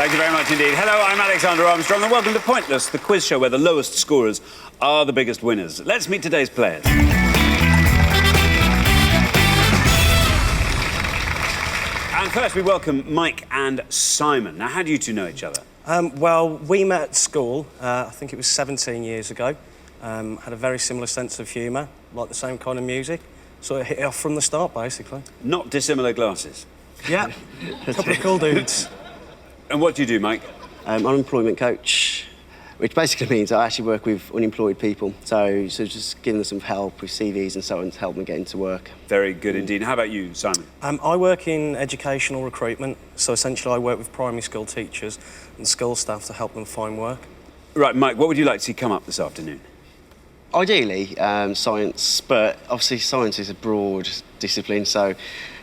Thank you very much indeed. Hello, I'm Alexander Armstrong, and welcome to Pointless, the quiz show where the lowest scorers are the biggest winners. Let's meet today's players. And first, we welcome Mike and Simon. Now, how do you two know each other? Well, we met at school, I think it was 17 years ago. Had a very similar sense of humour, like the same kind of music. So it hit it off from the start, basically. Not dissimilar glasses. Yeah, a couple of cool dudes. And what do you do, Mike? I'm an unemployment coach, which basically means I actually work with unemployed people. So just giving them some help with CVs and so on to help them get into work. Very good indeed. How about you, Simon? I work in educational recruitment, so essentially I work with primary school teachers and school staff to help them find work. Right, Mike, what would you like to see come up this afternoon? Ideally, science, but obviously science is a broad discipline, so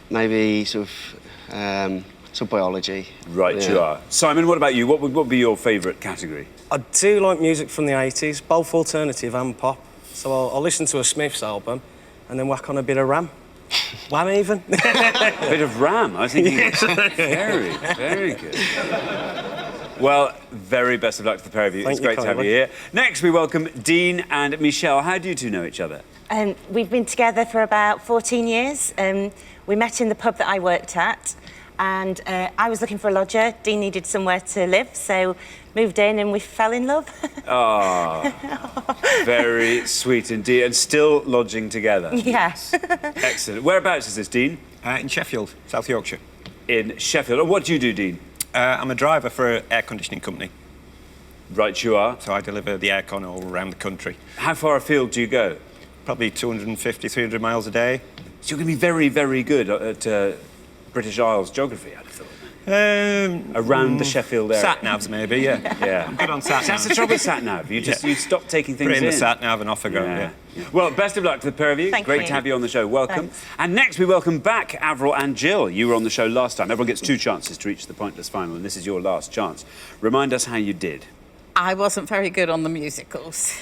maybe sort of biology. Right, yeah. you are. Simon, what about you? What would be your favourite category? I do like music from the 80s, both alternative and pop. So I'll listen to a Smiths album and then whack on a bit of Ram. Wham even. A bit of Ram, I think. Very, very good. Well, very best of luck to the pair of you. It's great to have you here. Next, we welcome Dean and Michelle. How do you two know each other? We've been together for about 14 years. We met in the pub that I worked at, and I was looking for a lodger. Dean needed somewhere to live, so moved in and we fell in love. Ah, very sweet indeed. And still lodging together? Yes. Excellent. Whereabouts is this, Dean? In Sheffield, South Yorkshire. In Sheffield. And what do you do, Dean? I'm a driver for an air conditioning company. Right, you are. So I deliver the aircon all around the country. How far afield do you go? Probably 250, 300 miles a day. So you're going to be very, very good at British Isles geography, I'd have thought. Around the Sheffield area. Sat-navs, maybe, yeah. Yeah. I'm good on sat-nav. That's the trouble with sat-nav. You stop taking things Put in in. the sat-nav and off I go, yeah. Well, best of luck to the pair of you. Thank Great you. to have you on the show. Welcome. Thanks. And next we welcome back Avro and Jill. You were on the show last time. Everyone gets 2 chances to reach the Pointless final, and this is your last chance. Remind us how you did. I wasn't very good on the musicals.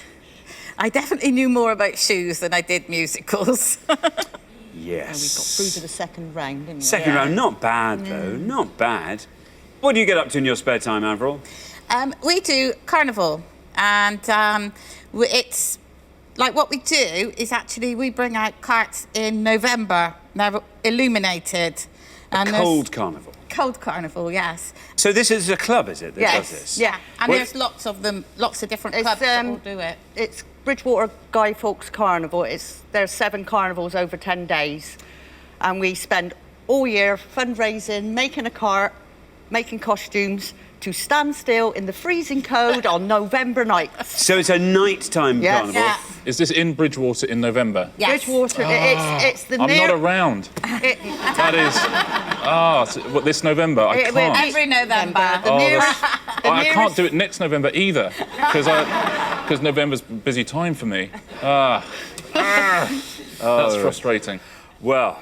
I definitely knew more about shoes than I did musicals. Yes. We got through to the second round, didn't we? Second round, not bad, though. Not bad. What do you get up to in your spare time, Avril? We do carnival, and it's like what we do is actually we bring out carts in November. They're illuminated. And Cold carnival. Cold carnival, yes. So this is a club, is it, that does this? Yeah, and What- there's lots of them, lots of different clubs that will do it. It's Bridgewater Guy Fawkes Carnival. There's 7 carnivals over 10 days. And we spend all year fundraising, making a cart, making costumes to stand still in the freezing cold on November nights. So it's a nighttime Yes. carnival. Yeah. Is this in Bridgewater in November? Yes. Bridgewater, it's the I'm near... not around. That is... so, what, this November? I can't. Every November. The nearest... I can't do it next November either, because November's a busy time for me. That's frustrating. Well,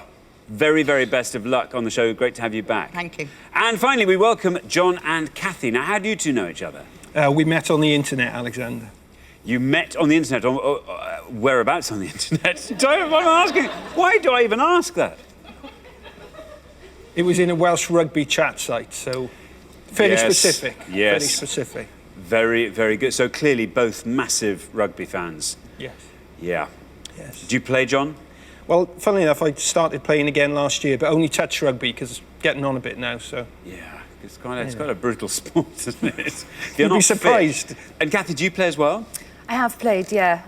very, very best of luck on the show. Great to have you back. Thank you. And finally, we welcome John and Kathy. Now, how do you two know each other? We met on the internet, Alexander. You met on the internet. Whereabouts on the internet? I'm asking. Why do I even ask that? It was in a Welsh rugby chat site, so fairly specific. Yes. Fairly specific. Very, very good. So clearly both massive rugby fans. Yes. Yeah. Yes. Do you play, John? Well, funnily enough, I started playing again last year, but only touch rugby because it's getting on a bit now, so... Yeah. It's quite a brutal sport, isn't it? If You'd be surprised. And Kathy, do you play as well? I have played, yeah,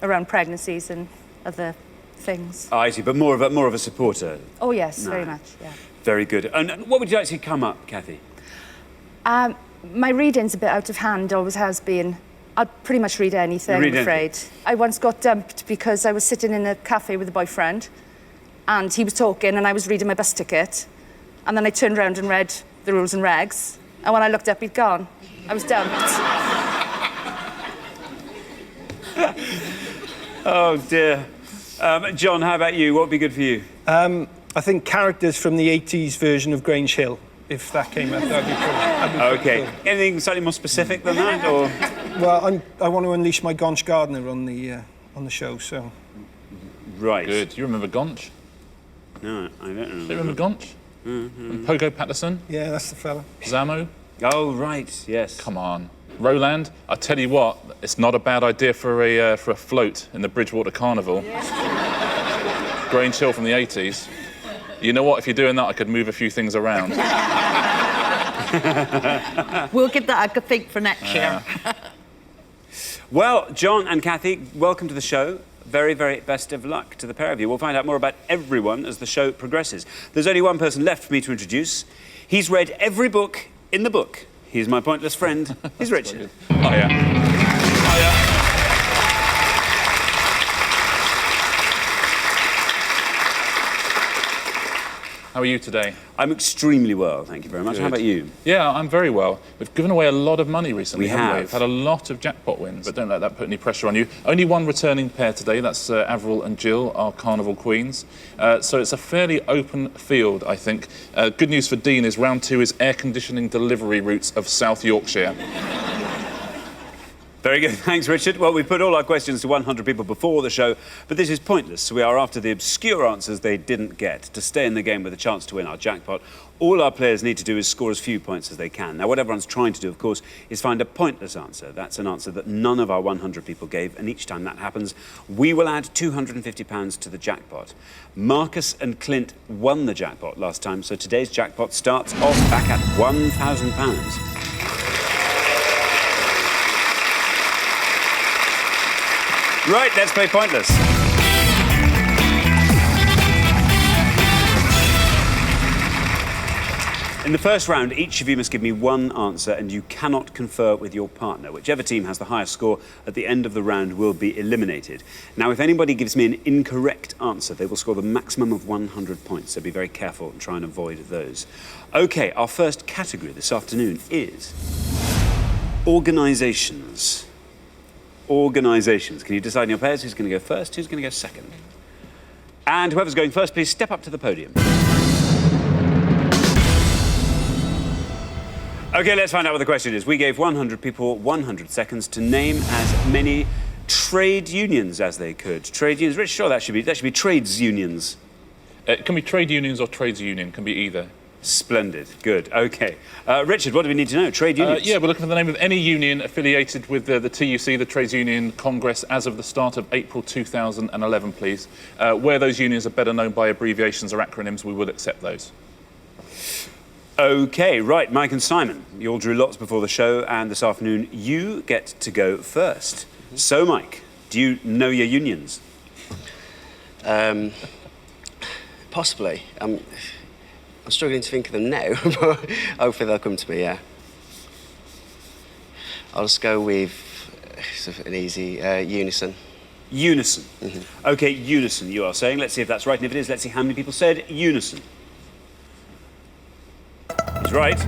around pregnancies and other things. Oh, I see, but more of a supporter. Oh, yes, No. very much, yeah. Very good. And what would you like to see come up, Kathy? My reading's a bit out of hand, always has been. I'll pretty much read anything, Read I'm afraid. I once got dumped because I was sitting in a cafe with a boyfriend and he was talking and I was reading my bus ticket and then I turned around and read the rules and regs and when I looked up, he'd gone. I was dumped. Oh, dear. John, how about you? What would be good for you? I think characters from the 80s version of Grange Hill, if that came up, that'd be cool. That'd be pretty OK. cool. Anything slightly more specific than that, or...? Well, I want to unleash my Gaunch Gardener on the show, so... Right. Good. Do you remember Gaunch? No, I don't remember. Do you remember Gaunch? And Pogo Patterson? Yeah, that's the fella. Zamo? Oh, right, yes. Come on. Roland, I tell you what, it's not a bad idea for a float in the Bridgewater Carnival. Grange Hill from the 80s. You know what, if you're doing that, I could move a few things around. We'll give that a good think for next year. Well, John and Kathy, welcome to the show. Very, very best of luck to the pair of you. We'll find out more about everyone as the show progresses. There's only one person left for me to introduce. He's read every book in the book. He's my pointless friend. He's Richard. Hiya. Hiya. How are you today? I'm extremely well, thank you very much. Good. How about you? Yeah, I'm very well. We've given away a lot of money recently, We haven't we? have. We've had a lot of jackpot wins, but don't let that put any pressure on you. Only one returning pair today, that's Avro and Jill, our carnival queens. So it's a fairly open field, I think. Good news for Dean is round 2 is air conditioning delivery routes of South Yorkshire. Very good, thanks, Richard. Well, we put all our questions to 100 people before the show, but this is pointless, so we are after the obscure answers they didn't get. To stay in the game with a chance to win our jackpot, all our players need to do is score as few points as they can. Now, what everyone's trying to do, of course, is find a pointless answer. That's an answer that none of our 100 people gave, and each time that happens, we will add £250 to the jackpot. Marcus and Clint won the jackpot last time, so today's jackpot starts off back at £1,000. Right, let's play Pointless. In the first round, each of you must give me one answer and you cannot confer with your partner. Whichever team has the highest score at the end of the round will be eliminated. Now, if anybody gives me an incorrect answer, they will score the maximum of 100 points, so be very careful and try and avoid those. OK, our first category this afternoon is organisations. Organisations. Can you decide in your pairs who's going to go first, who's going to go second? And whoever's going first, please step up to the podium. OK, let's find out what the question is. We gave 100 people 100 seconds to name as many trade unions as they could. Trade unions. Rich, sure, that should be trades unions. It can be trade unions or trades union, can be either. Splendid. Good. OK. Richard, what do we need to know? Trade unions? Yeah, we're looking for the name of any union affiliated with the TUC, the Trades Union Congress, as of the start of April 2011, please. Where those unions are better known by abbreviations or acronyms, we will accept those. OK, right, Mike and Simon, you all drew lots before the show, and this afternoon you get to go first. So, Mike, do you know your unions? Possibly. I'm struggling to think of them now, but hopefully they'll come to me, yeah. I'll just go with an easy Unison. Unison. OK, Unison, you are saying. Let's see if that's right, and if it is, let's see how many people said Unison. He's right.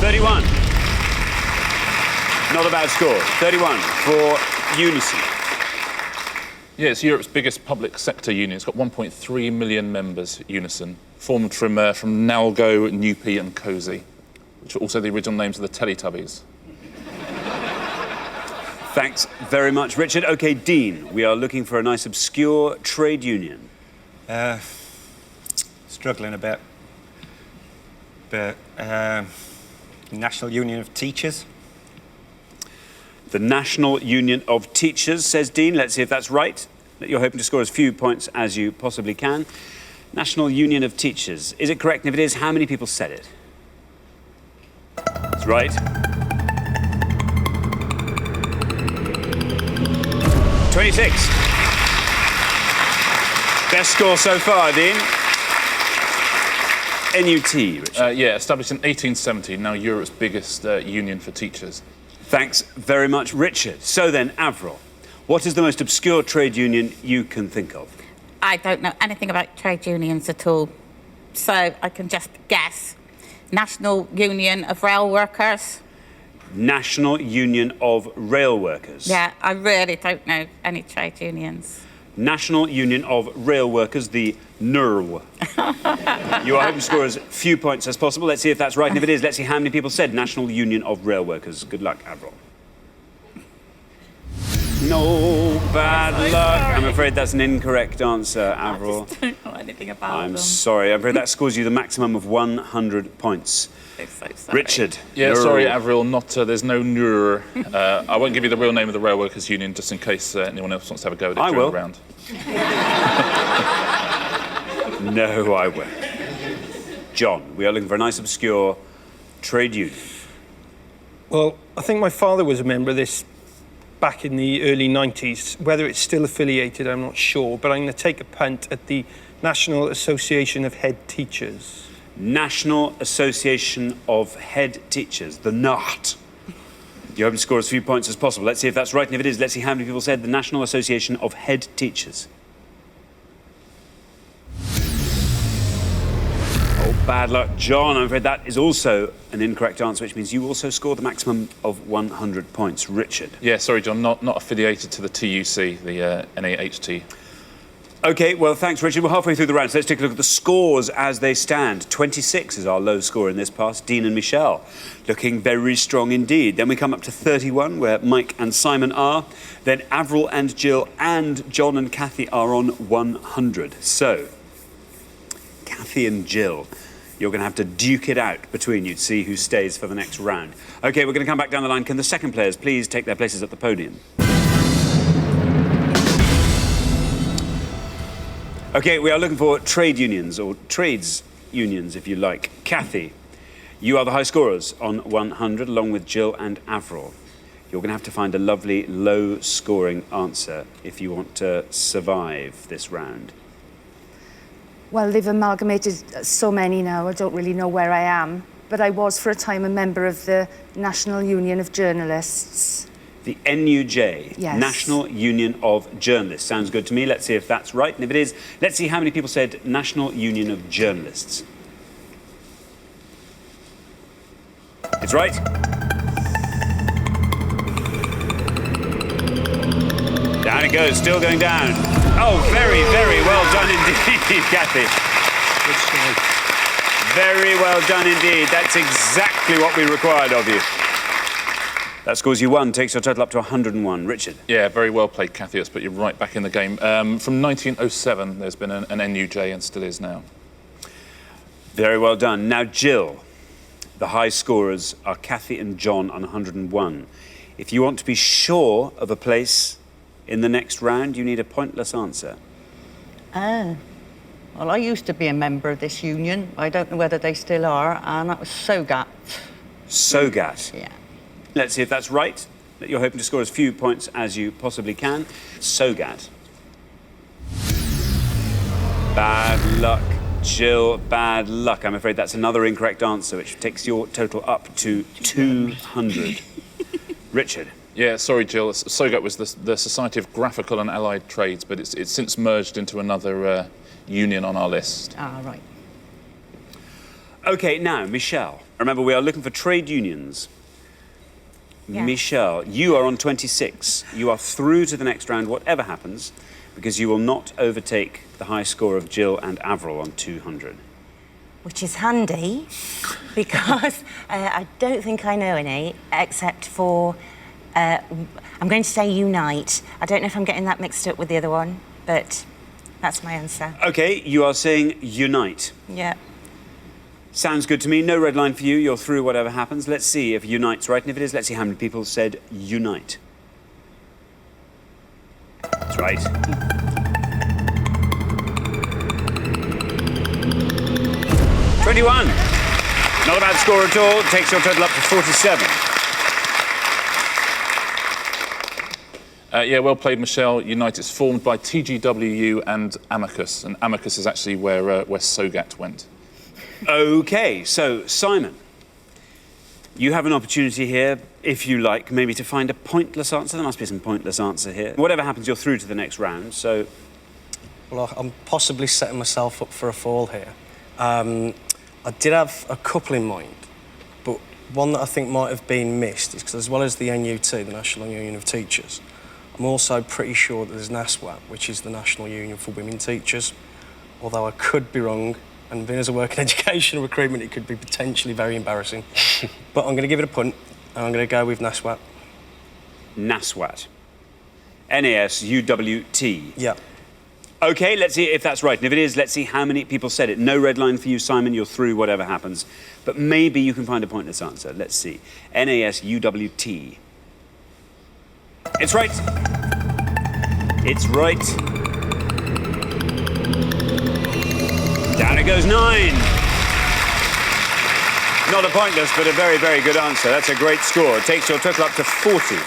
31. Not a bad score. 31 for Unison. Yeah, it's Europe's biggest public sector union. It's got 1.3 million members, Unison, formed from Nalgo, Newpie and Cozy, which are also the original names of the Teletubbies. Thanks very much, Richard. OK, Dean, we are looking for a nice obscure trade union. Struggling a bit. But National Union of Teachers. The National Union of Teachers, says Dean. Let's see if that's right. You're hoping to score as few points as you possibly can. National Union of Teachers. Is it correct? And if it is, how many people said it? That's right. 26. Best score so far, Dean. NUT, Richard. Yeah, established in 1870, now Europe's biggest union for teachers. Thanks very much, Richard. So then, Avril, what is the most obscure trade union you can think of? I don't know anything about trade unions at all, so I can just guess. National Union of Rail Workers. National Union of Rail Workers. Yeah, I really don't know any trade unions. National Union of Rail Workers, the NURW. You are hoping to score as few points as possible. Let's see if that's right, and if it is, let's see how many people said National Union of Rail Workers. Good luck, Avril. No, bad luck. I'm afraid that's an incorrect answer, Avril. I just don't know anything about I'm them. sorry. I'm afraid that scores you the maximum of 100 points. I'm so sorry. Richard. Yeah, you're- sorry, Avril, there's no NUR. I won't give you the real name of the Rail Workers Union just in case anyone else wants to have a go at it I during will. the round. No, I won't. John, we are looking for a nice obscure trade union. Well, I think my father was a member of this back in the early 90s. Whether it's still affiliated, I'm not sure, but I'm going to take a punt at the National Association of Head Teachers. National Association of Head Teachers, the NAHT. You hope to score as few points as possible. Let's see if that's right, and if it is, let's see how many people said the National Association of Head Teachers. Oh, bad luck, John. I'm afraid that is also an incorrect answer, which means you also scored the maximum of 100 points. Richard. Yeah, sorry, John, not affiliated to the TUC, the NAHT. OK, well, thanks, Richard. We're halfway through the round, so let's take a look at the scores as they stand. 26 is our low score in this pass. Dean and Michelle looking very strong indeed. Then we come up to 31, where Mike and Simon are. Then Avril and Jill and John and Kathy are on 100. So, Kathy and Jill, you're going to have to duke it out between you to see who stays for the next round. OK, we're going to come back down the line. Can the second players please take their places at the podium? OK, we are looking for trade unions, or trades unions, if you like. Kathy, you are the high scorers on 100, along with Jill and Avril. You're going to have to find a lovely, low-scoring answer if you want to survive this round. Well, they've amalgamated so many now, I don't really know where I am. But I was, for a time, a member of the National Union of Journalists. The NUJ, Yes. National Union of Journalists. Sounds good to me. Let's see if that's right. And if it is, let's see how many people said National Union of Journalists. It's right. Down it goes, still going down. Oh, very, very well done indeed, Kathy. Very well done indeed. That's exactly what we required of you. That scores you 1, takes your total up to 101. Richard. Yeah, very well played, Kathy. Let's put you right back in the game. From 1907, there's been an NUJ and still is now. Very well done. Now, Jill, the high scorers are Kathy and John on 101. If you want to be sure of a place in the next round, you need a pointless answer. Oh. Well, I used to be a member of this union. I don't know whether they still are, and that was Sogat. Sogat. Yeah. Let's see if that's right. That you're hoping to score as few points as you possibly can. Sogat. Bad luck, Jill. Bad luck. I'm afraid that's another incorrect answer, which takes your total up to 200. Richard. Yeah, sorry, Jill. SOGAT was the Society of Graphical and Allied Trades, but it's since merged into another union on our list. Ah, right. OK, now, Michelle. Remember, we are looking for trade unions. Yeah. Michelle, you are on 26. You are through to the next round, whatever happens, because you will not overtake the high score of Jill and Avril on 200. Which is handy, because I don't think I know any, except for, I'm going to say Unite. I don't know if I'm getting that mixed up with the other one, but that's my answer. OK, you are saying Unite. Yeah. Sounds good to me. No red line for you. You're through whatever happens. Let's see if Unite's right. And if it is, let's see how many people said Unite. That's right. "21. Not a bad score at all. Takes your total up to 47. Yeah, well played, Michelle. Unite is formed by TGWU and Amicus, and Amicus is actually where SOGAT went. OK, so, Simon, you have an opportunity here, if you like, maybe to find a pointless answer. There must be some pointless answer here. Whatever happens, you're through to the next round, so... Well, I'm possibly setting myself up for a fall here. I did have a couple in mind, but one that I think might have been missed is because, as well as the NUT, the National Union of Teachers, I'm also pretty sure that there's NASWAT, which is the National Union for Women Teachers, although I could be wrong. And being as I work in education and recruitment, it could be potentially very embarrassing. But I'm going to give it a punt, and I'm going to go with NASWAT. NASWAT. N-A-S-U-W-T. Yeah. OK, let's see if that's right. And if it is, let's see how many people said it. No red line for you, Simon. You're through, whatever happens. But maybe you can find a pointless answer. Let's see. N-A-S-U-W-T. It's right. It's right. Down it goes, 9. Not a pointless, but a very, very good answer. That's a great score. It takes your total up to 40.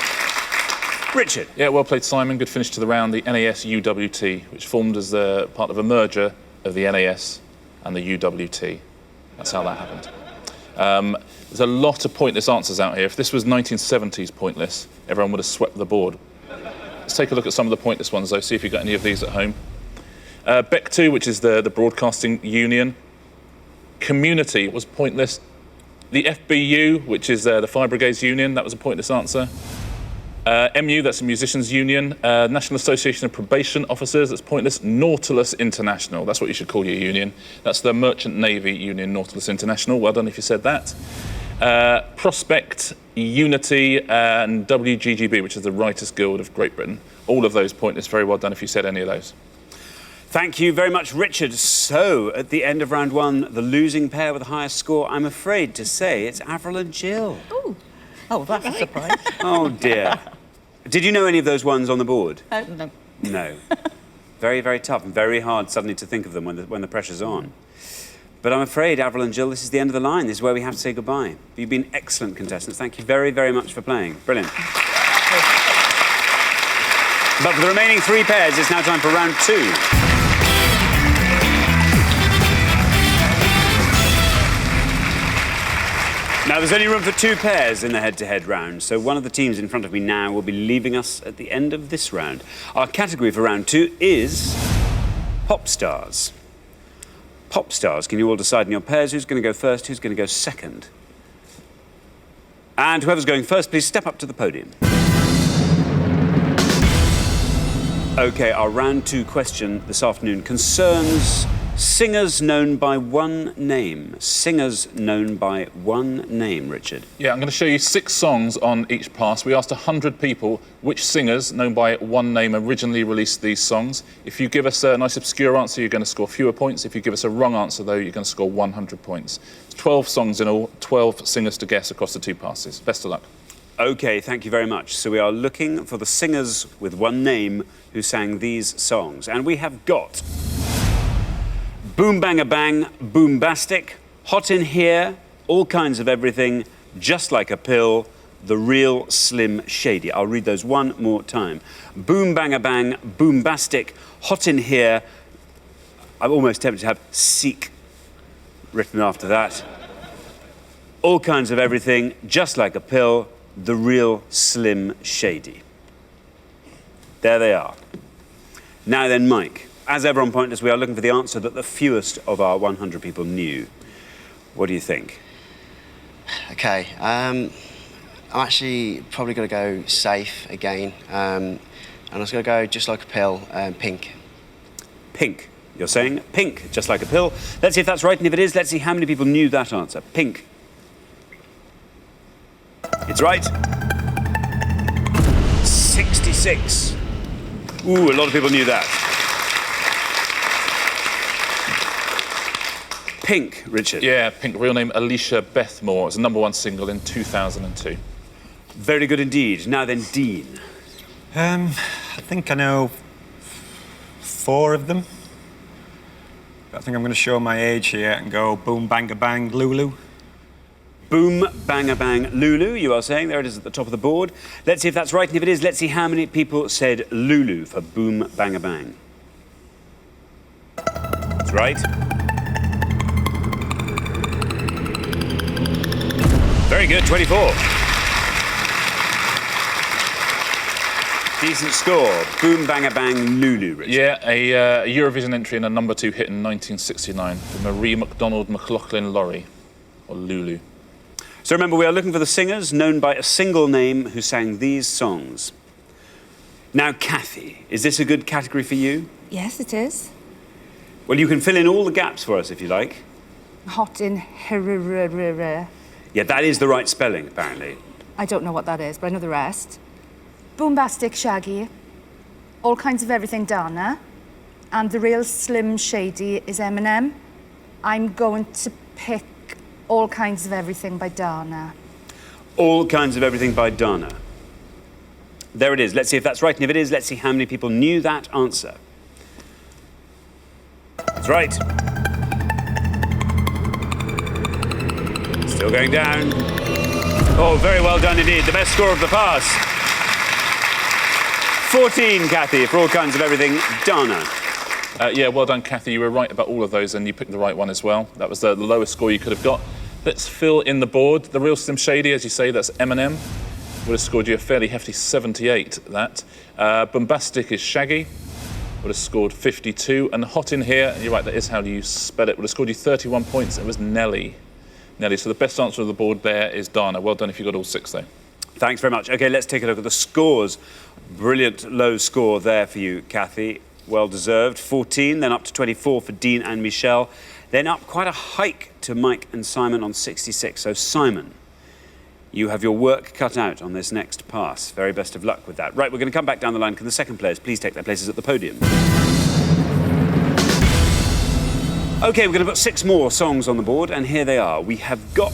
Richard. Yeah, well played, Simon. Good finish to the round. The NAS-UWT, which formed as the part of a merger of the NAS and the UWT. That's how that happened. There's a lot of pointless answers out here. If this was 1970s pointless, everyone would have swept the board. Let's take a look at some of the pointless ones, though, see if you've got any of these at home. BEC2, which is the Broadcasting Union. Community was pointless. The FBU, which is the Fire Brigades Union, that was a pointless answer. MU, that's the Musicians Union. National Association of Probation Officers, that's pointless. Nautilus International, that's what you should call your union. That's the Merchant Navy Union, Nautilus International. Well done if you said that. Prospect, Unity, and WGGB, which is the Writers Guild of Great Britain. All of those pointless. Very well done if you said any of those. Thank you very much, Richard. So, at the end of round 1, the losing pair with the highest score, I'm afraid to say it's Avril and Jill. Ooh. Oh, that's a surprise. Oh, dear. Did you know any of those ones on the board? No. No. Very, very tough and very hard suddenly to think of them when the pressure's on. But I'm afraid, Avril and Jill, this is the end of the line. This is where we have to say goodbye. You've been excellent contestants. Thank you very, very much for playing. Brilliant. But for the remaining 3 pairs, it's now time for round 2. Now, there's only room for 2 pairs in the head-to-head round, so one of the teams in front of me now will be leaving us at the end of this round. Our category for round 2 is pop stars. Pop stars. Can you all decide in your pairs who's going to go first, who's going to go second? And whoever's going first, please step up to the podium. OK, our round 2 question this afternoon concerns singers known by one name. Singers known by one name, Richard. Yeah, I'm going to show you 6 songs on each pass. We asked 100 people which singers known by one name originally released these songs. If you give us a nice obscure answer, you're going to score fewer points. If you give us a wrong answer, though, you're going to score 100 points. It's 12 songs in all, 12 singers to guess across the 2 passes. Best of luck. OK, thank you very much. So we are looking for the singers with one name who sang these songs. And we have got Boom Bang a Bang, Boombastic, Hot in Here, All Kinds of Everything, Just Like a Pill, The Real Slim Shady. I'll read those one more time. Boom Bang a Bang, Boombastic, Hot in Here. I'm almost tempted to have Seek written after that. All Kinds of Everything, Just Like a Pill, The Real Slim Shady. There they are. Now then, Mike. As ever on Pointless, we are looking for the answer that the fewest of our 100 people knew. What do you think? OK, I'm actually probably going to go safe again. And I was going to go Just Like a Pill, Pink. Pink. You're saying Pink, Just Like a Pill. Let's see if that's right, and if it is, let's see how many people knew that answer. Pink. It's right. 66. Ooh, a lot of people knew that. Pink, Richard. Yeah, Pink, real name Alicia Bethmore. It was a #1 single in 2002. Very good indeed. Now then, Dean. I think I know 4 of them. But I think I'm going to show my age here and go Boom Bang a Bang Lulu. Boom Bang a Bang Lulu, you are saying. There it is at the top of the board. Let's see if that's right, and if it is, let's see how many people said Lulu for Boom Bang a Bang. That's right. Very good, 24. Decent score. Boom Bang a Bang Lulu, Richard. Yeah, a Eurovision entry and a #2 hit in 1969 for Marie MacDonald McLaughlin Laurie, or Lulu. So remember, we are looking for the singers known by a single name who sang these songs. Now, Kathy, is this a good category for you? Yes, it is. Well, you can fill in all the gaps for us if you like. Hot in here. Yeah, that is the right spelling, apparently. I don't know what that is, but I know the rest. Boombastic, Shaggy. All Kinds of Everything, Dana. And the real Slim Shady is Eminem. I'm going to pick All Kinds of Everything by Dana. All Kinds of Everything by Dana. There it is. Let's see if that's right. And if it is, let's see how many people knew that answer. That's right. Still going down. Oh, very well done indeed. The best score of the pass. 14, Kathy, for All Kinds of Everything, Dana. Yeah, well done, Kathy. You were right about all of those, and you picked the right one as well. That was the lowest score you could have got. Let's fill in the board. The real Slim Shady, as you say, that's Eminem. Would have scored you a fairly hefty 78, that. Bombastic is Shaggy. Would have scored 52. And Hot in Here, and you're right, that is how you spell it, would have scored you 31 points. It was Nelly. Nelly, so the best answer of the board there is Dana. Well done if you got all 6, though. Thanks very much. OK, let's take a look at the scores. Brilliant low score there for you, Kathy. Well deserved. 14, then up to 24 for Dean and Michelle. Then up quite a hike to Mike and Simon on 66. So, Simon, you have your work cut out on this next pass. Very best of luck with that. Right, we're going to come back down the line. Can the second players please take their places at the podium? OK, we're going to put 6 more songs on the board, and here they are. We have got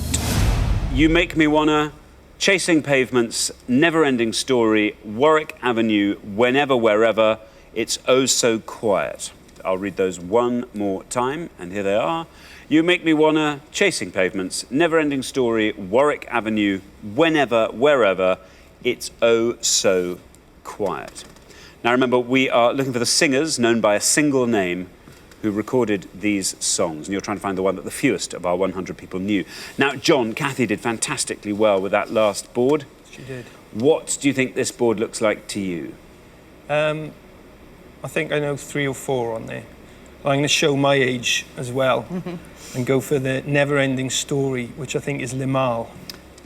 You Make Me Wanna, Chasing Pavements, Never Ending Story, Warwick Avenue, Whenever, Wherever, It's Oh So Quiet. I'll read those one more time, and here they are. You Make Me Wanna, Chasing Pavements, Never Ending Story, Warwick Avenue, Whenever, Wherever, It's Oh So Quiet. Now remember, we are looking for the singers known by a single name who recorded these songs, and you're trying to find the one that the fewest of our 100 people knew. Now, John, Kathy did fantastically well with that last board. She did. What do you think this board looks like to you? I think I know 3 or 4 on there. I'm going to show my age as well and go for the Never Ending Story, which I think is Limahl.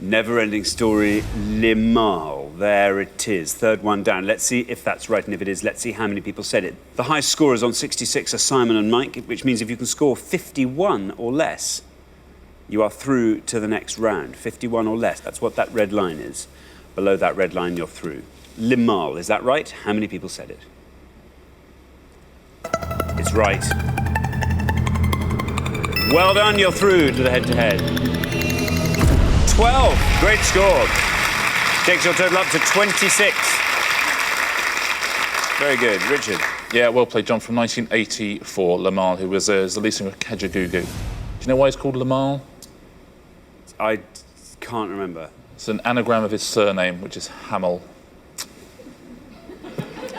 Never Ending Story, Limahl. There it is. Third one down. Let's see if that's right, and if it is, let's see how many people said it. The high scorers on 66 are Simon and Mike, which means if you can score 51 or less, you are through to the next round. 51 or less, that's what that red line is. Below that red line, you're through. Limahl, is that right? How many people said it? It's right. Well done, you're through to the head-to-head. 12, great score. Takes your total up to 26. Very good. Richard? Yeah, well played, John, from 1984, Limahl, who was the lead singer of Kajagoogoo. Do you know why he's called Limahl? I can't remember. It's an anagram of his surname, which is Hamill.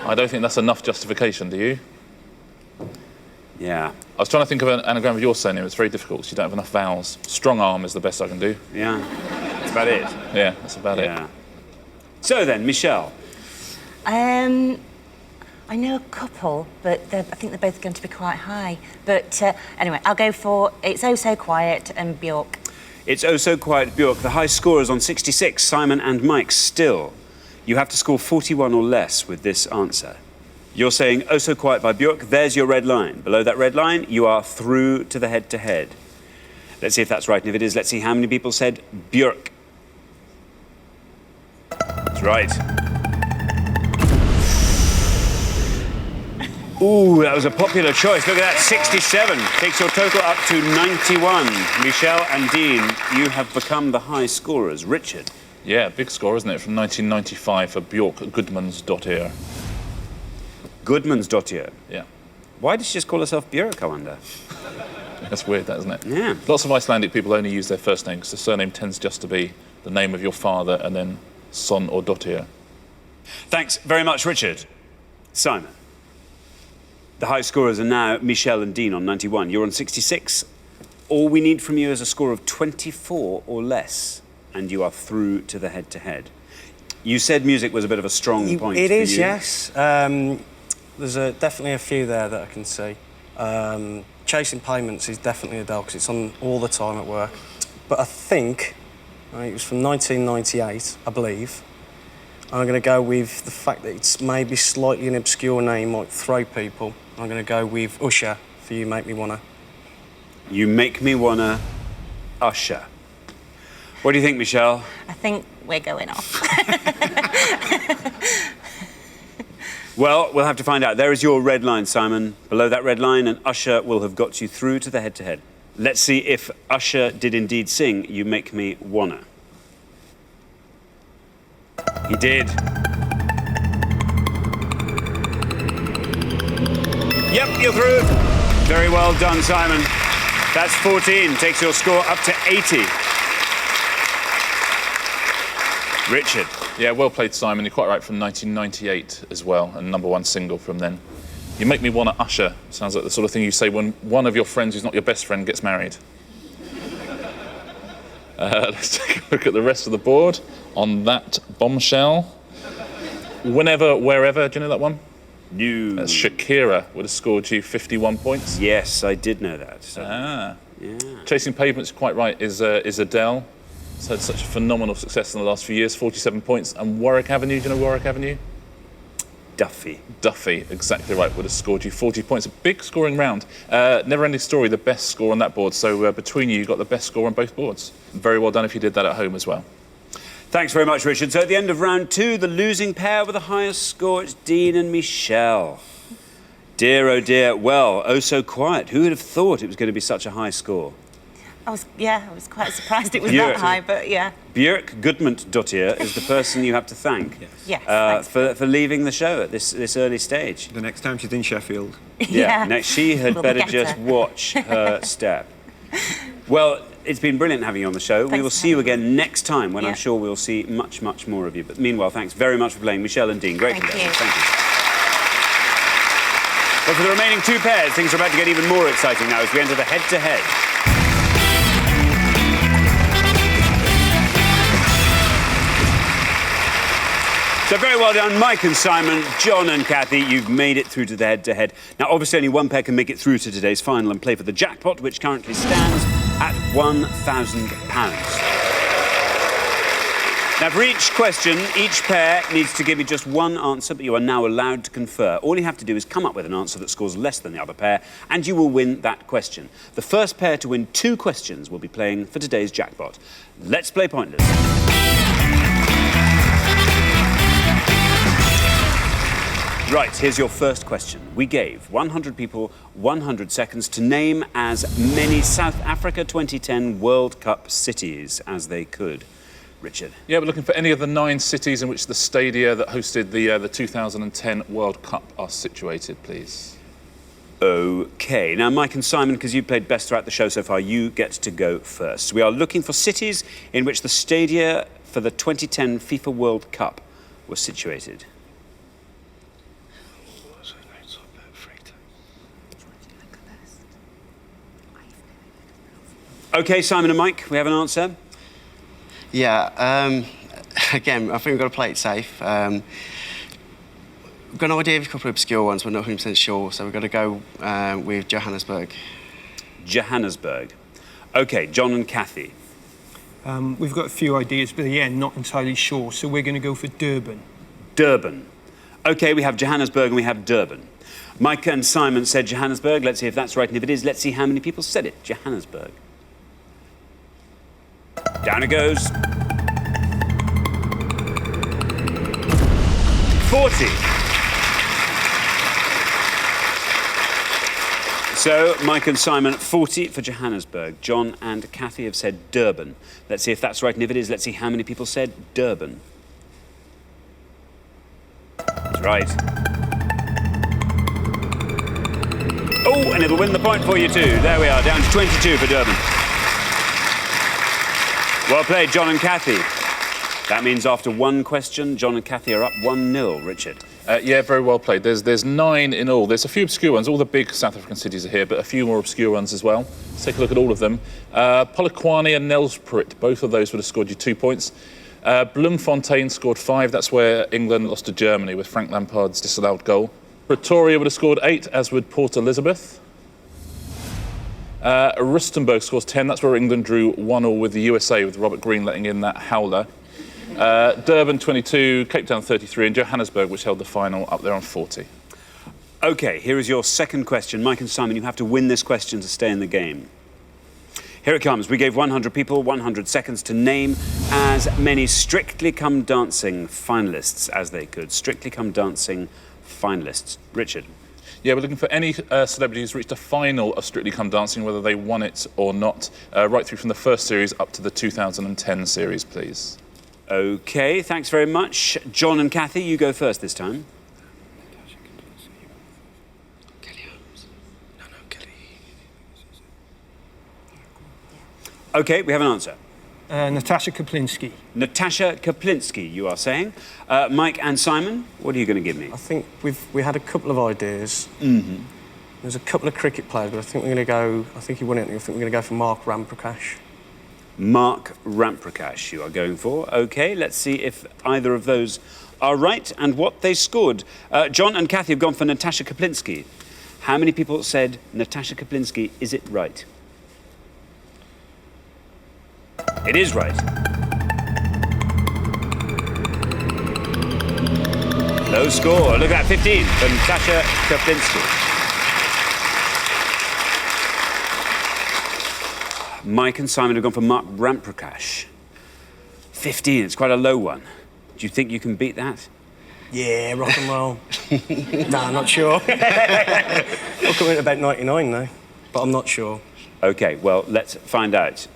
I don't think that's enough justification, do you? Yeah. I was trying to think of an anagram of your surname. It's very difficult because you don't have enough vowels. Strong arm is the best I can do. Yeah. That's about it. Yeah, that's about it. So then, Michelle. I know a couple, but I think they're both going to be quite high. But anyway, I'll go for It's Oh So Quiet and Bjork. It's Oh So Quiet, Bjork. The high scorers on 66, Simon and Mike. Still, you have to score 41 or less with this answer. You're saying Oh So Quiet by Bjork. There's your red line. Below that red line, you are through to the head-to-head. Let's see if that's right. And if it is, let's see how many people said Bjork. That's right. Ooh, that was a popular choice. Look at that, 67. Takes your total up to 91. Michelle and Dean, you have become the high scorers. Richard? Yeah, big score, isn't it? From 1995 for Bjork, Gudmundsdottir. Gudmundsdottir? Yeah. Why did she just call herself Björk, I wonder? That's weird, that, isn't it? Yeah. Lots of Icelandic people only use their first name because the surname tends just to be the name of your father and then son or dottir. Thanks very much, Richard. Simon? The high scorers are now Michelle and Dean on 91. You're on 66. All we need from you is a score of 24 or less, and you are through to the head-to-head. You said music was a bit of a strong point for you. It is, yes. There's definitely a few there that I can see. Chasing Pavements is definitely a Adele because it's on all the time at work. But I think it was from 1998, I believe. I'm going to go with the fact that it's maybe slightly an obscure name, might throw people. I'm going to go with Usher for You Make Me Wanna. You Make Me Wanna, Usher. What do you think, Michelle? I think we're going off. Well, we'll have to find out. There is your red line, Simon. Below that red line, an usher will have got you through to the head-to-head. Let's see if Usher did indeed sing You Make Me Wanna. He did. Yep, you're through. Very well done, Simon. That's 14, takes your score up to 80. Richard. Yeah, well played, Simon. You're quite right, from 1998 as well, and #1 single from then. You Make Me Wanna Usher. Sounds like the sort of thing you say when one of your friends who's not your best friend gets married. Let's take a look at the rest of the board on that bombshell. Whenever, Wherever, do you know that one? No. That's Shakira would have scored you 51 points. Yes, I did know that. So. Ah. Yeah. Chasing Pavements, quite right, is Adele. It's had such a phenomenal success in the last few years, 47 points. And Warwick Avenue, do you know Warwick Avenue? Duffy. Duffy, exactly right, would have scored you 40 points. A big scoring round. Never Ending Story, the best score on that board. So between you got the best score on both boards. Very well done if you did that at home as well. Thanks very much, Richard. So at the end of round 2, the losing pair with the highest score, it's Dean and Michelle. Dear, oh dear. Well, oh so quiet. Who would have thought it was going to be such a high score? I was quite surprised it was that high, but yeah. Björk Gudmundsdottir is the person you have to thank. Yes. For leaving the show at this early stage. The next time she's in Sheffield. Yeah. Next, she had We'll better get just her. watch her step. Well, it's been brilliant having you on the show. We Thanks will for see you having again next time when I'm Yeah. sure we'll see much, much more of you. But meanwhile, thanks very much for playing, Michelle and Dean. Great Thank contestants. you. Thank you. But for the remaining 2 pairs, things are about to get even more exciting now as we enter the head-to-head. So very well done, Mike and Simon, John and Kathy. You've made it through to the head-to-head. Now, obviously, only one pair can make it through to today's final and play for the jackpot, which currently stands at £1,000. Now, for each question, each pair needs to give you just one answer, but you are now allowed to confer. All you have to do is come up with an answer that scores less than the other pair, and you will win that question. The first pair to win 2 questions will be playing for today's jackpot. Let's play Pointless. Right, here's your first question. We gave 100 people 100 seconds to name as many South Africa 2010 World Cup cities as they could. Richard. Yeah, we're looking for any of the 9 cities in which the stadia that hosted the 2010 World Cup are situated, please. OK. Now, Mike and Simon, because you played best throughout the show so far, you get to go first. We are looking for cities in which the stadia for the 2010 FIFA World Cup were situated. OK, Simon and Mike, we have an answer? Yeah, again, I think we've got to play it safe. We've got an idea of a couple of obscure ones, we're not 100% sure, so we've got to go with Johannesburg. Johannesburg. OK, John and Kathy. We've got a few ideas, but again, not entirely sure, so we're going to go for Durban. Durban. OK, we have Johannesburg and we have Durban. Mike and Simon said Johannesburg. Let's see if that's right, and if it is, let's see how many people said it. Johannesburg. Down it goes. 40. So, Mike and Simon, 40 for Johannesburg. John and Kathy have said Durban. Let's see if that's right, and if it is, let's see how many people said Durban. That's right. Oh, and it'll win the point for you too. There we are, down to 22 for Durban. Well played, John and Kathy. That means after one question, John and Kathy are up 1-0. Richard. Yeah, very well played. There's 9 in all. There's a few obscure ones. All the big South African cities are here, but a few more obscure ones as well. Let's take a look at all of them. Polokwane and Nelspruit, both of those would have scored you 2 points. Bloemfontein scored 5. That's where England lost to Germany with Frank Lampard's disallowed goal. Pretoria would have scored 8, as would Port Elizabeth. Rustenburg scores 10. That's where England drew 1-1 with the USA, with Robert Green letting in that howler. Durban 22, Cape Town 33, and Johannesburg, which held the final, up there on 40. OK, here is your second question. Mike and Simon, you have to win this question to stay in the game. Here it comes. We gave 100 people 100 seconds to name as many Strictly Come Dancing finalists as they could. Strictly Come Dancing finalists. Richard. Yeah, we're looking for any celebrity who's reached a final of Strictly Come Dancing, whether they won it or not, right through from the first series up to the 2010 series, please. OK, thanks very much. John and Kathy, you go first this time. OK, we have an answer. Natasha Kaplinsky. Natasha Kaplinsky, you are saying. Mike and Simon, what are you going to give me? I think we had a couple of ideas. Mm-hmm. There's a couple of cricket players, but I think we're going to go... I think he won it. I think we're going to go for Mark Ramprakash. Mark Ramprakash, you are going for. OK, let's see if either of those are right and what they scored. John and Kathy have gone for Natasha Kaplinsky. How many people said Natasha Kaplinsky? Is it right? It is right. Low score. Look at that, 15 for Natasha Kaplinsky. Mike and Simon have gone for Mark Ramprakash. 15, it's quite a low one. Do you think you can beat that? Yeah, rock and roll. No, I'm not sure. I'll come in at about 99 though, but I'm not sure. OK, well, let's find out.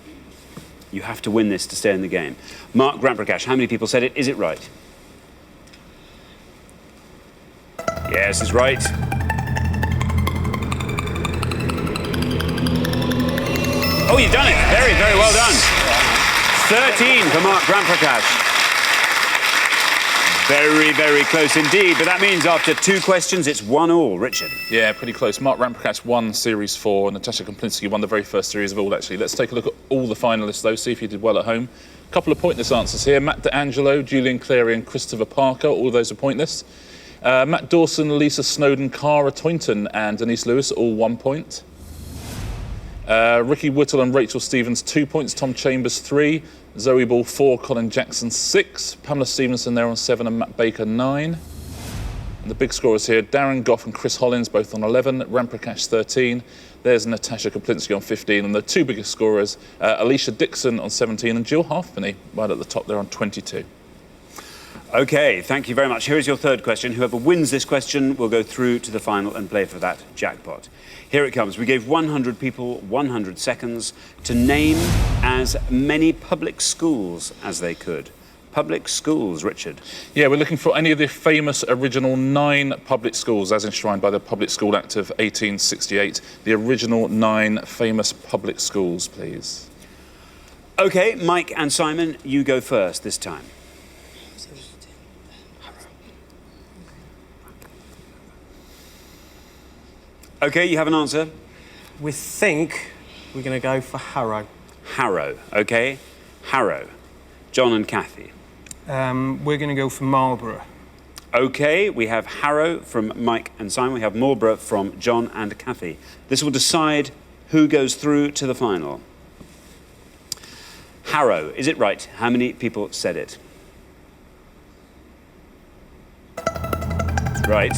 You have to win this to stay in the game. Mark Ramprakash, how many people said it? Is it right? Yes, it's right. Oh, you've done it. Very, very well done. 13 for Mark Ramprakash. Very, very close indeed, but that means after 2 questions, it's 1-1, Richard. Yeah, pretty close. Mark Ramprakash won Series 4, Natasha Kaplinsky won the very first series of all, actually. Let's take a look at all the finalists, though, see if you did well at home. A couple of pointless answers here. Matt D'Angelo, Julian Clary and Christopher Parker, all of those are pointless. Matt Dawson, Lisa Snowden, Cara Toynton and Denise Lewis, all 1 point. Ricky Whittle and Rachel Stevens, 2 points. Tom Chambers, 3. Zoe Ball, 4. Colin Jackson, 6. Pamela Stevenson there on 7 and Matt Baker, 9. And the big scorers here, Darren Goff and Chris Hollins, both on 11. Ramprakash, 13. There's Natasha Kaplinsky on 15. And the 2 biggest scorers, Alicia Dixon on 17 and Jill Halfpenny right at the top there on 22. OK, thank you very much. Here is your third question. Whoever wins this question will go through to the final and play for that jackpot. Here it comes. We gave 100 people 100 seconds to name as many public schools as they could. Public schools, Richard. Yeah, we're looking for any of the famous original 9 public schools as enshrined by the Public School Act of 1868. The original 9 famous public schools, please. OK, Mike and Simon, you go first this time. OK, you have an answer? We think we're going to go for Harrow. Harrow, OK. Harrow. John and Kathy. We're going to go for Marlborough. OK, we have Harrow from Mike and Simon. We have Marlborough from John and Kathy. This will decide who goes through to the final. Harrow, is it right? How many people said it? Right.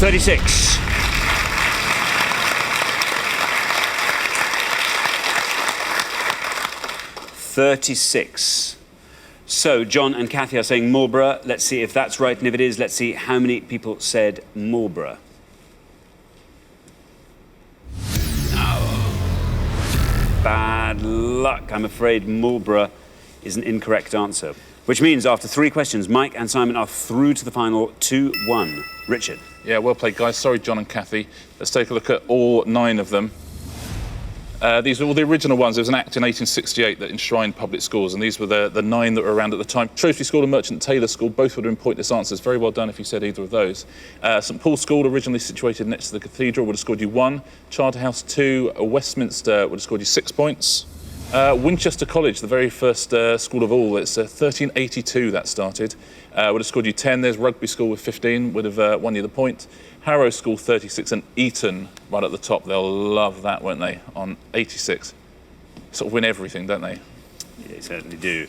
36. So, John and Kathy are saying Marlborough. Let's see if that's right, and if it is, let's see how many people said Marlborough. Bad luck. I'm afraid Marlborough is an incorrect answer. Which means after 3 questions, Mike and Simon are through to the final 2-1. Richard. Yeah, well played, guys. Sorry, John and Kathy. Let's take a look at all 9 of them. These are all the original ones. There was an act in 1868 that enshrined public schools, and these were the 9 that were around at the time. Shrewsbury School and Merchant Taylor School, both would have been pointless answers. Very well done if you said either of those. St Paul's School, originally situated next to the cathedral, would have scored you 1. Charterhouse 2. Westminster would have scored you 6 points. Winchester College, the very first school of all, it's 1382 that started, would have scored you 10. There's Rugby School with 15, would have won you the point. Harrow School 36 and Eton right at the top. They'll love that, won't they, on 86. Sort of win everything, don't they? Yeah, they certainly do.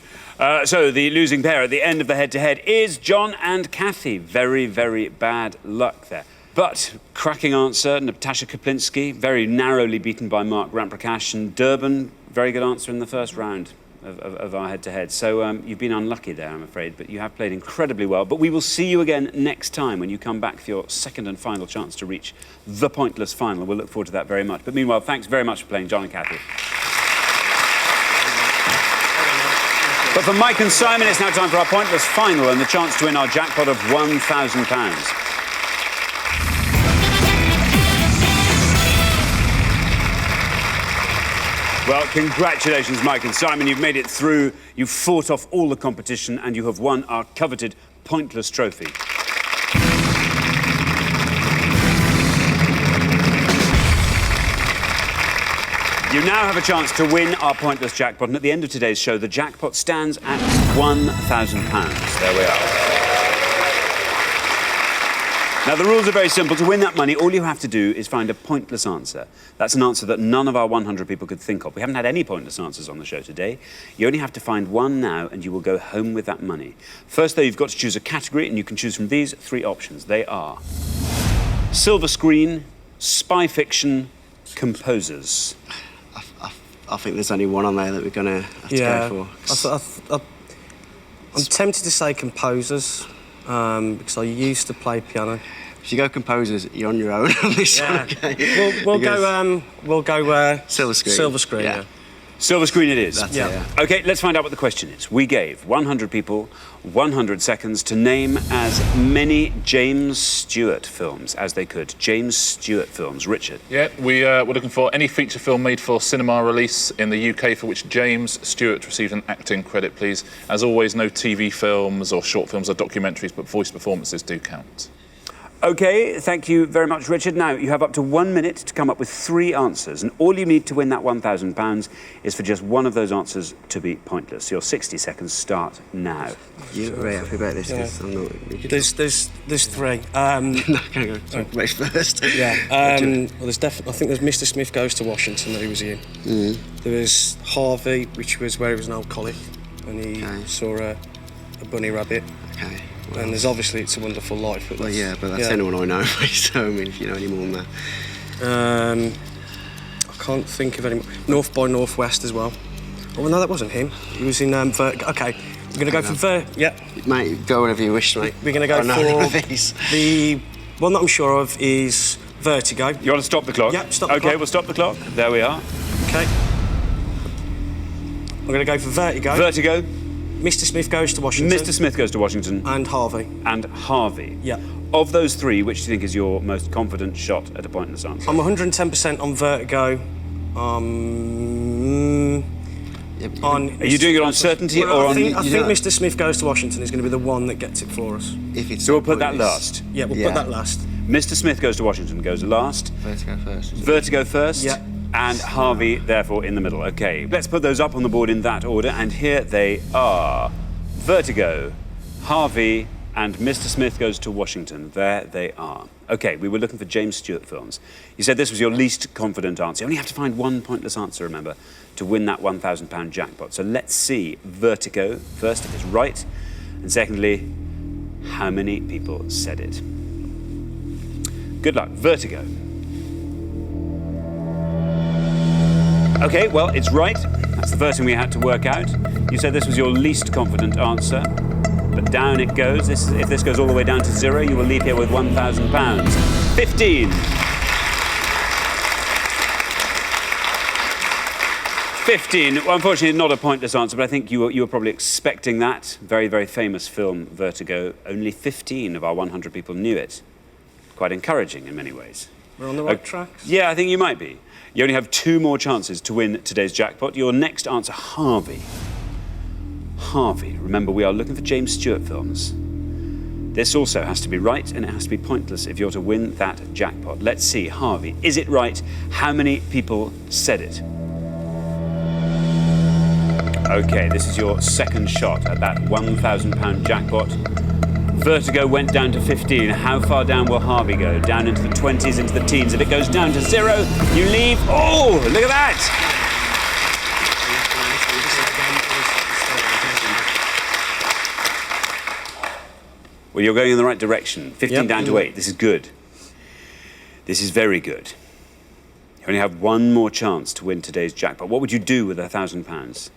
So the losing pair at the end of the head-to-head is John and Kathy. Very, very bad luck there. But cracking answer, Natasha Kaplinsky, very narrowly beaten by Mark Ramprakash, and Durban, very good answer in the first round. of our head-to-head. So you've been unlucky there, I'm afraid, but you have played incredibly well. But we will see you again next time when you come back for your second and final chance to reach the Pointless final. We'll look forward to that very much. But meanwhile, thanks very much for playing, John and Kathy. But for Mike and Simon, it's now time for our Pointless final and the chance to win our jackpot of £1,000. Well, congratulations, Mike and Simon. You've made it through. You've fought off all the competition and you have won our coveted Pointless trophy. You now have a chance to win our Pointless jackpot, and at the end of today's show, the jackpot stands at £1,000. There we are. Now, the rules are very simple. To win that money, all you have to do is find a pointless answer. That's an answer that none of our 100 people could think of. We haven't had any pointless answers on the show today. You only have to find one now, and you will go home with that money. First, though, you've got to choose a category, and you can choose from these 3 options. They are silver screen, spy fiction, composers. I think there's only one on there that we're going to have to go for. I'm tempted to say composers, because I used to play piano. If you go composers, you're on your own on this one, okay? We'll go silver screen. Silver screen, yeah. Silver screen it is. That's it, yeah. OK, let's find out what the question is. We gave 100 people 100 seconds to name as many James Stewart films as they could. James Stewart films. Richard? Yeah, we're looking for any feature film made for cinema release in the UK for which James Stewart received an acting credit, please. As always, no TV films or short films or documentaries, but voice performances do count. OK, thank you very much, Richard. Now, you have up to 1 minute to come up with 3 answers, and all you need to win that £1,000 is for just one of those answers to be pointless. Your 60 seconds start now. You're very happy about this, because I'm not... There's 3. I'm not going to go talk first. Yeah. Well, there's definitely... I think there's Mr. Smith Goes to Washington that he was in. There was Harvey, which was where he was an alcoholic, and he saw a bunny rabbit. Okay. Well, and there's obviously It's a Wonderful Life. But well, yeah, but that's anyone I know, so I mean, if you know any more than that. I can't think of any more. North by Northwest as well. Oh, no, that wasn't him. He was in OK, we're going to go for Yeah. Mate, go wherever you wish, mate. We're going to go for the one that I'm sure of is Vertigo. You want to stop the clock? Yeah, stop the clock. OK, we'll stop the clock. There we are. OK. I'm going to go for Vertigo. Vertigo. Mr. Smith Goes to Washington. Mr. Smith Goes to Washington. And Harvey. And Harvey. Yeah. Of those 3, which do you think is your most confident shot at a pointless answer? I'm 110% on Vertigo. Are you doing it on certainty or on... I think Mr. Smith Goes to Washington is going to be the one that gets it for us. So we'll put that last? Yeah, we'll put that last. Mr. Smith Goes to Washington goes last. Vertigo first. Vertigo first? Yeah. And Harvey, therefore, in the middle. OK, let's put those up on the board in that order, and here they are. Vertigo, Harvey, and Mr. Smith Goes to Washington. There they are. OK, we were looking for James Stewart films. You said this was your least confident answer. You only have to find one pointless answer, remember, to win that £1,000 jackpot. So let's see Vertigo, first, if it's right, and secondly, how many people said it. Good luck. Vertigo. OK, well, it's right. That's the first thing we had to work out. You said this was your least confident answer, but down it goes. If this goes all the way down to 0, you will leave here with £1,000. 15. 15. Well, unfortunately, not a pointless answer, but I think you were probably expecting that. Very, very famous film, Vertigo. Only 15 of our 100 people knew it. Quite encouraging in many ways. We're on the right track. Yeah, I think you might be. You only have 2 more chances to win today's jackpot. Your next answer, Harvey. Harvey. Remember, we are looking for James Stewart films. This also has to be right, and it has to be pointless if you're to win that jackpot. Let's see, Harvey. Is it right? How many people said it? OK, this is your second shot at that £1,000 jackpot. Vertigo went down to 15. How far down will Harvey go? Down into the 20s, into the teens. If it goes down to 0, you leave. Oh, look at that! Well, you're going in the right direction. 15 down to 8. This is good. This is very good. You only have 1 more chance to win today's jackpot. What would you do with £1,000?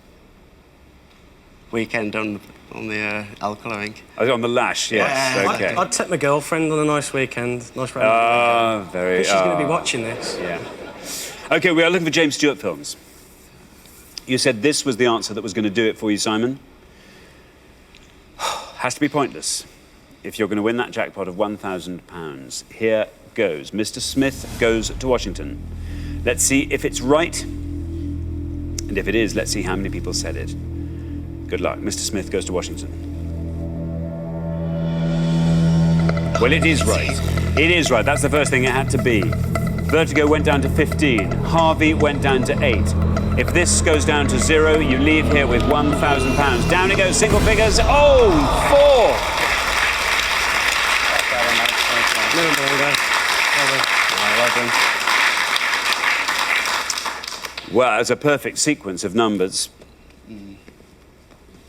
weekend on the alcohol, I think. Oh, on the lash, yes. Yeah. Okay. I'd take my girlfriend on a nice weekend, nice round. Oh, very. She's going to be watching this. Yeah. Okay, we are looking for James Stewart films. You said this was the answer that was going to do it for you, Simon. Has to be pointless if you're going to win that jackpot of £1,000. Here goes. Mr. Smith Goes to Washington. Let's see if it's right. And if it is, let's see how many people said it. Good luck. Mr. Smith Goes to Washington. Well, it is right. It is right. That's the first thing it had to be. Vertigo went down to 15. Harvey went down to 8. If this goes down to 0, you leave here with £1,000. Down it goes, single figures. Oh, 4. Well, it's a perfect sequence of numbers.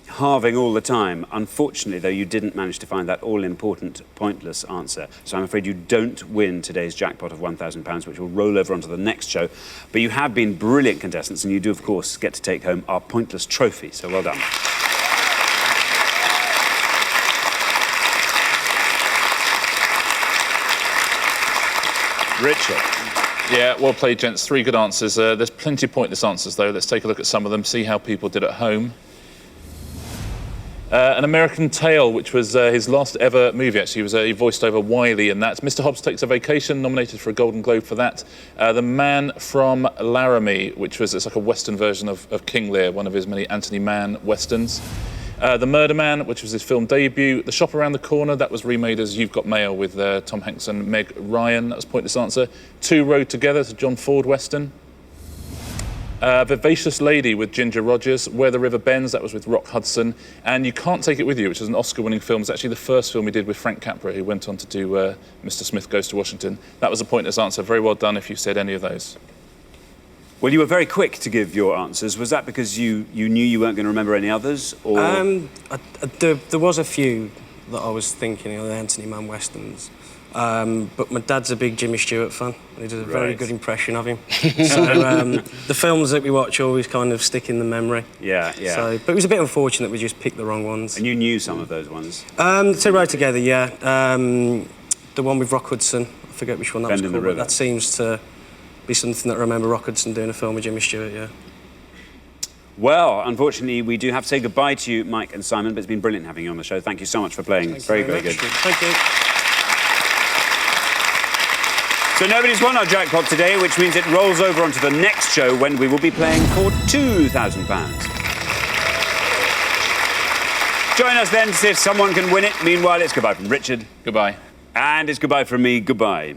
Halving all the time. Unfortunately, though, you didn't manage to find that all-important, pointless answer. So I'm afraid you don't win today's jackpot of £1,000, which will roll over onto the next show. But you have been brilliant contestants, and you do, of course, get to take home our pointless trophy. So well done. Richard. Yeah, well played, gents. 3 good answers. There's plenty of pointless answers, though. Let's take a look at some of them, see how people did at home. An American Tale, which was his last ever movie, actually. He voiced over Wiley in that. Mr. Hobbs Takes a Vacation, nominated for a Golden Globe for that. The Man from Laramie, which was it's like a Western version of King Lear, one of his many Anthony Mann Westerns. The Murder Man, which was his film debut. The Shop Around the Corner, that was remade as You've Got Mail with Tom Hanks and Meg Ryan. That was a pointless answer. Two Rode Together, it's a John Ford Western. Vivacious Lady with Ginger Rogers. Where the River Bends, that was with Rock Hudson. And You Can't Take It With You, which is an Oscar-winning film. It's actually the first film he did with Frank Capra, who went on to do Mr. Smith Goes to Washington. That was a pointless answer. Very well done if you said any of those. Well, you were very quick to give your answers. Was that because you knew you weren't going to remember any others? Or There was a few that I was thinking of, the Anthony Mann Westerns. But my dad's a big Jimmy Stewart fan. He does a very good impression of him. So the films that we watch always kind of stick in the memory. Yeah, yeah. So, but it was a bit unfortunate we just picked the wrong ones. And you knew some of those ones? Two Rode Together, yeah. The one with Rock Hudson, I forget which one that was called, but that seems to be something that I remember Rock Hudson doing a film with Jimmy Stewart, yeah. Well, unfortunately, we do have to say goodbye to you, Mike and Simon, but it's been brilliant having you on the show. Thank you so much for playing. Thanks very very good. Thank you. So nobody's won our jackpot today, which means it rolls over onto the next show when we will be playing for £2,000. Join us then to see if someone can win it. Meanwhile, it's goodbye from Richard. Goodbye. And it's goodbye from me. Goodbye.